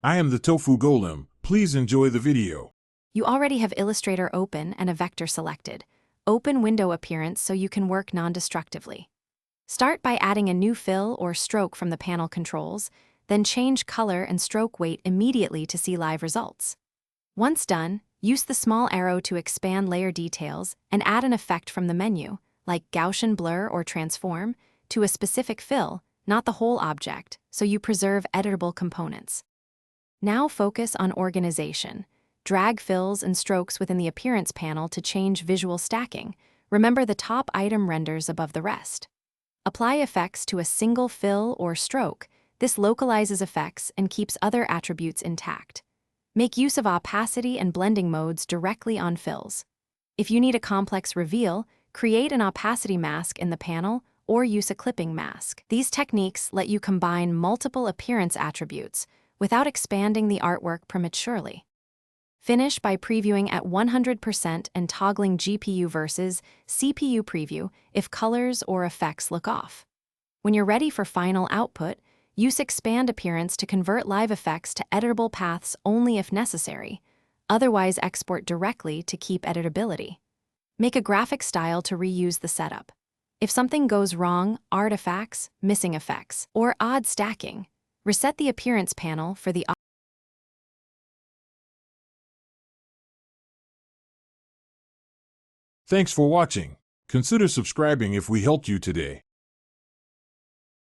I am the Tofu Golem. Please enjoy the video. You already have Illustrator open and a vector selected. Open window appearance so you can work non-destructively. Start by adding a new fill or stroke from the panel controls, then change color and stroke weight immediately to see live results. Once done, use the small arrow to expand layer details and add an effect from the menu, like Gaussian blur or transform, to a specific fill, not the whole object, so you preserve editable components. Now focus on organization. Drag fills and strokes within the appearance panel to change visual stacking. Remember, the top item renders above the rest. Apply effects to a single fill or stroke. This localizes effects and keeps other attributes intact. Make use of opacity and blending modes directly on fills. If you need a complex reveal, create an opacity mask in the panel or use a clipping mask. These techniques let you combine multiple appearance attributes without expanding the artwork prematurely. Finish by previewing at 100% and toggling GPU versus CPU preview if colors or effects look off. When you're ready for final output, use expand appearance to convert live effects to editable paths only if necessary. Otherwise, export directly to keep editability. Make a graphic style to reuse the setup. If something goes wrong, artifacts, missing effects, or odd stacking, reset the appearance panel for the Thanks for watching. Consider subscribing if we helped you today.